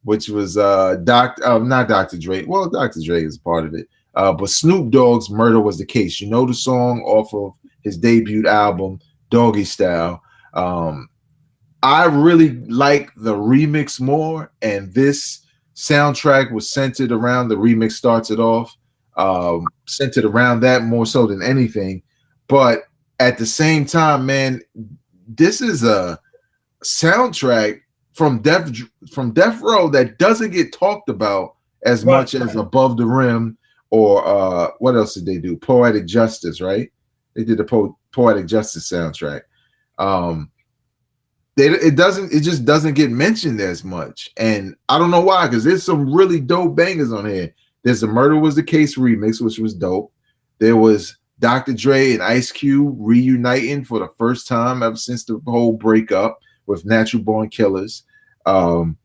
Speaker 2: which was not Dr. Dre. Well, Dr. Dre is part of it, but Snoop Dogg's Murder Was the Case. You know the song off of his debut album, Doggy Style. I really like the remix more, and this soundtrack was centered around the remix. Starts it off, centered around that more so than anything. But at the same time, man, this is a soundtrack from Death Row that doesn't get talked about as much as Above the Rim or what else did they do? Poetic Justice, right? They did the Poetic Justice soundtrack. It just doesn't get mentioned as much, and I don't know why, because there's some really dope bangers on here. There's the Murder Was the Case remix, which was dope. There was Dr. Dre and Ice Cube reuniting for the first time ever since the whole breakup with Natural Born Killers. What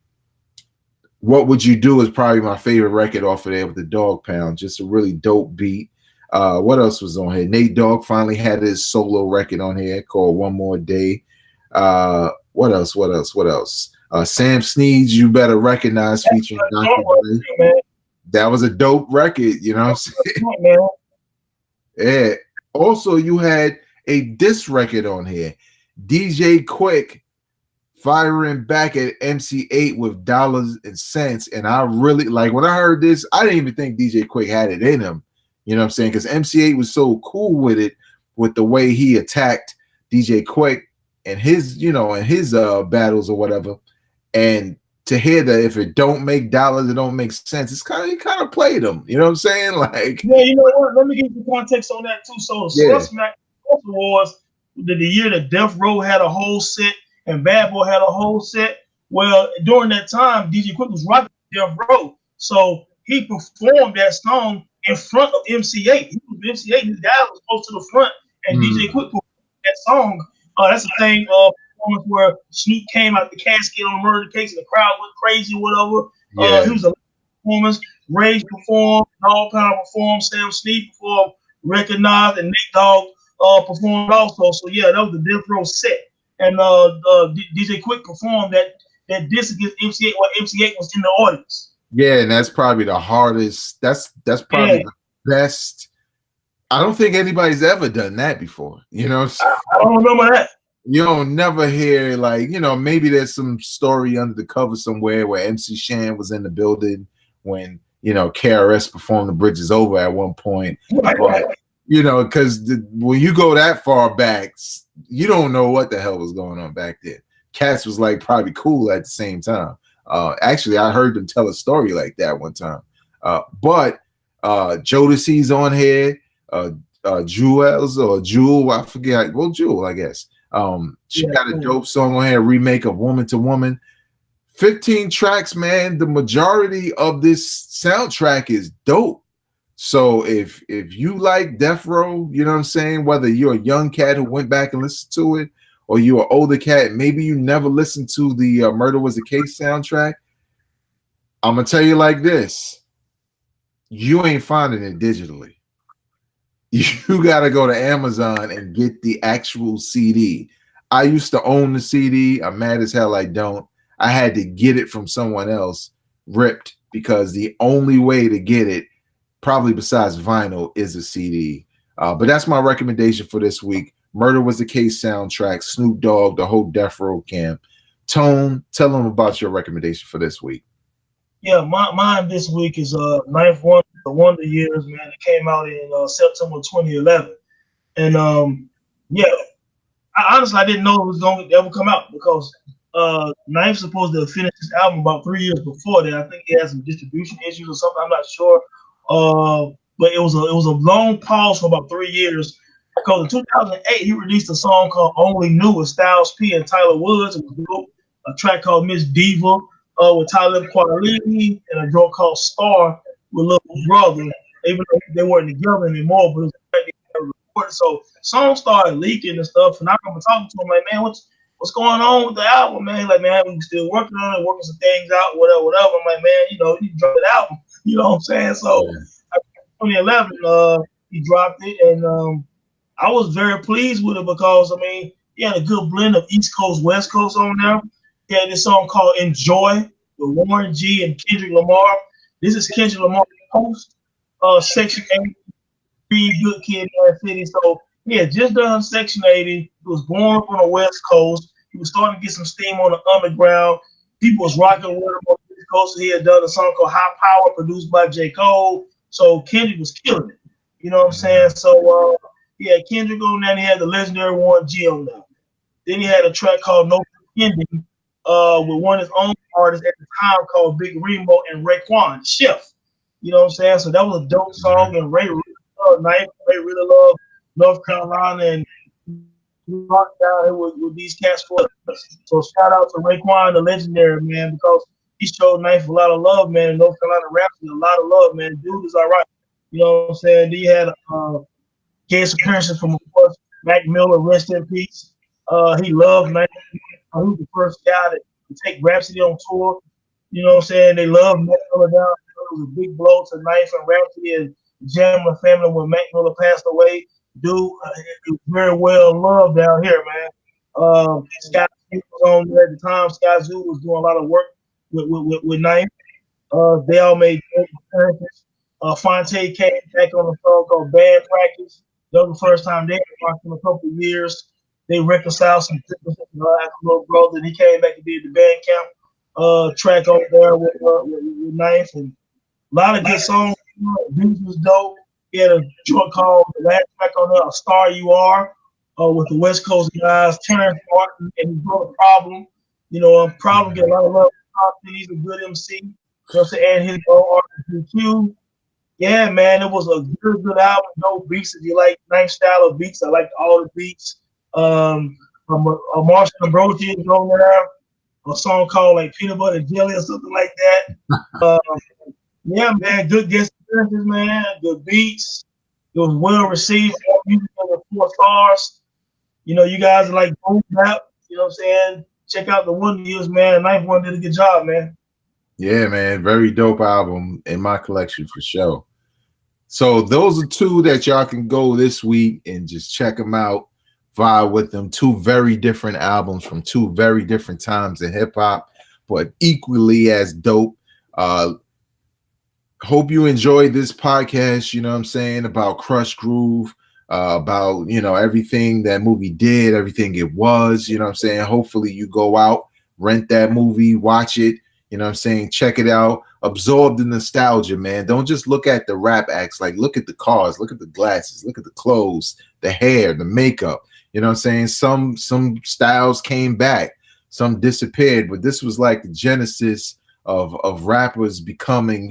Speaker 2: Would You Do is probably my favorite record off of there with the Dog Pound. Just a really dope beat. What else was on here? Nate Dogg finally had his solo record on here called One More Day. What else? Sam Snead's You Better Recognize featuring Dr. Dre. That was a dope record, you know what I'm saying? Yeah. Also, you had a diss record on here. DJ Quick firing back at MC8 with Dollars and Cents. And I really, like, when I heard this, I didn't even think DJ Quick had it in him. You know what I'm saying? Because MC8 was so cool with it, with the way he attacked DJ Quick and his, you know, and his battles or whatever. And to hear that if it don't make dollars, it don't make sense. It's kind of played them. You know what I'm saying? Like,
Speaker 3: yeah, you know what? Let me give you context on that too. So the Smack was the year that Death Row had a whole set and Bad Boy had a whole set. Well, during that time, DJ Quick was rocking Death Row, so he performed that song in front of MC8. He was MC8. His guy was close to the front, and DJ Quick performed that song. That's the thing. Performance where Snoop came out the casket on the murder case and the crowd went crazy, whatever. He was a performance. Rage performed, Dog Pound performed, Sam Snead performed, Recognized, and Nate Dogg performed also. So yeah, that was the Death Row set. And DJ Quick performed that diss against MC8 while MC8 was in the audience.
Speaker 2: Yeah, and that's probably the hardest. That's probably the best. I don't think anybody's ever done that before. You know,
Speaker 3: I don't remember that.
Speaker 2: You don't never hear, like, you know, maybe there's some story under the cover somewhere where MC Shan was in the building when, you know, KRS performed The Bridge Is Over at one point. But, you know, because when you go that far back, you don't know what the hell was going on back there. Cats was like probably cool at the same time. Actually, I heard them tell a story like that one time. But Jodeci's on here. Jewels or Jewel, I forget. Well, Jewel, I guess. She got a dope song on here, remake of Woman to Woman. 15 tracks, man. The majority of this soundtrack is dope. So if you like Death Row, you know what I'm saying, whether you're a young cat who went back and listened to it, or you're an older cat, maybe you never listened to the Murder Was the Case soundtrack, I'm gonna tell you like this: you ain't finding it digitally. You got to go to Amazon and get the actual CD. I used to own the CD. I'm mad as hell I don't. I had to get it from someone else, ripped, because the only way to get it, probably besides vinyl, is a CD. But that's my recommendation for this week. Murder Was the Case soundtrack, Snoop Dogg, the whole Death Row camp. Tone, tell them about your recommendation for this week.
Speaker 3: Yeah, mine this week is Ninth Wonder, The Wonder Years, man. It came out in September 2011. And yeah, honestly I didn't know it was going to ever come out because Knife's supposed to have finished his album about 3 years before that. I think he had some distribution issues or something. I'm not sure. But it was a long pause for about 3 years because in 2008 he released a song called "Only Knew" with Styles P and Tyler Woods. It was dope. A track called "Miss Diva" with Talib Kweli, and a joint called "Star" with Lil Brother. Even though they weren't together anymore, but it was a track they had recorded. So songs started leaking and stuff, and I remember talking to him like, "Man, what's going on with the album, man?" Like, "Man, we still working on it, working some things out, whatever, whatever." I'm like, "Man, you need to drop the album." You know what I'm saying? So, 2011, he dropped it, and I was very pleased with it because I mean, he had a good blend of East Coast, West Coast on there. He had this song called "Enjoy" with Warren G and Kendrick Lamar. This is Kendrick Lamar's post Section 80, Be Good Kid, Mad City. So he had just done Section 80. He was born up on the West Coast. He was starting to get some steam on the underground. People was rocking with him on the East Coast. He had done a song called "High Power," produced by J. Cole. So Kendrick was killing it. You know what I'm saying? So he had Kendrick on that. He had the legendary Warren G on that. Then he had a track called "No Pretending" with one of his own artists at the time called Big Remo and Raekwon Chef. You know what I'm saying? So that was a dope song, and Ray really loved Knife. Ray really loved North Carolina and rocked down here with these cats for us. So shout out to Raekwon, the legendary man, because he showed Knife a lot of love, man. In North Carolina Rhapsody, a lot of love, man. Dude is all right. You know what I'm saying? He had guest appearances from, of course, Mac Miller, rest in peace. He loved Knife. He was the first guy to take Rhapsody on tour. You know what I'm saying? They loved Mac Miller down. It was a big blow to Knife and Rhapsody and Jammer family when Mac Miller passed away. Dude, it was very well loved down here, man. Scott Zoo was on there at the time. Scott Zoo was doing a lot of work with Knife. They all made great appearances. Fonte came back on a song called "Band Practice." That was the first time they had rocked in a couple of years. They reconciled some differences after Little Brother, and he came back and did the band camp track over there with Knife, and a lot of good songs. Beats was dope. He had a joint called the last track on there, "A Star You Are," with the West Coast guys, Terrence Martin and his brother Problem. Problem get a lot of love. He's a good MC. You know what I'm saying? And his own artist GQ. Yeah, man, it was a good album. No beats. If you like nice style of beats, I like all the beats. A Marshall Ambrosi is on there. A song called like "Peanut Butter Jelly" or something like that. Yeah, man, good guest appearances, man. Good beats. It was well received. All music was 4 stars. You guys are like boom rap. You know what I'm saying? Check out the Wonder Years, man. Knife One did a good job, man.
Speaker 2: Yeah, man, very dope album in my collection for sure. So those are two that y'all can go this week and just check them out, vibe with them. Two very different albums from two very different times in hip hop, but equally as dope. Hope you enjoyed this podcast, you know what I'm saying, about Krush Groove, about, everything that movie did, everything it was, you know what I'm saying. Hopefully you go out, rent that movie, watch it, you know what I'm saying, check it out, absorb the nostalgia, man. Don't just look at the rap acts, like look at the cars, look at the glasses, look at the clothes, the hair, the makeup, you know what I'm saying. Some styles came back, some disappeared, but this was like the genesis of rappers becoming,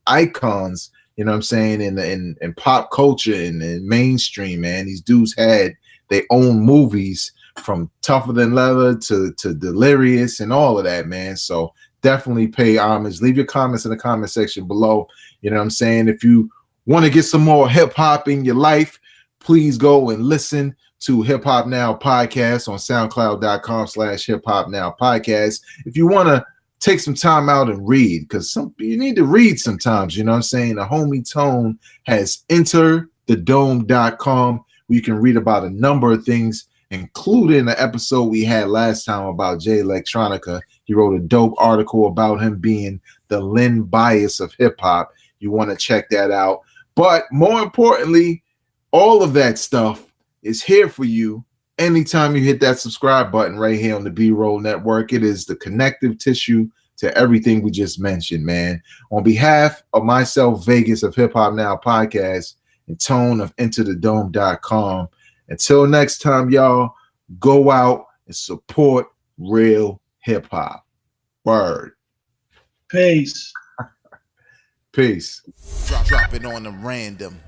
Speaker 2: icons, you know what I'm saying, in pop culture and in mainstream, man. These dudes had their own movies, from Tougher Than Leather to Delirious and all of that, man. So definitely pay homage. Leave your comments in the comment section below. You know what I'm saying? If you want to get some more hip hop in your life, please go and listen to Hip Hop Now Podcast on SoundCloud.com/Hip Hop Now Podcast. If you want to take some time out and read, because you need to read sometimes, you know what I'm saying? The homie Tone has enterthedome.com, where you can read about a number of things, including the episode we had last time about Jay Electronica. He wrote a dope article about him being the Lynn Bias of hip hop. You want to check that out. But more importantly, all of that stuff is here for you anytime you hit that subscribe button right here on the B-Roll Network. It is the connective tissue to everything we just mentioned, man. On behalf of myself, Vegas of Hip Hop Now Podcast, and Tone of IntoTheDome.com. Until next time, y'all, go out and support real hip-hop. Word.
Speaker 3: Peace.
Speaker 2: Peace.
Speaker 1: Drop it on the random.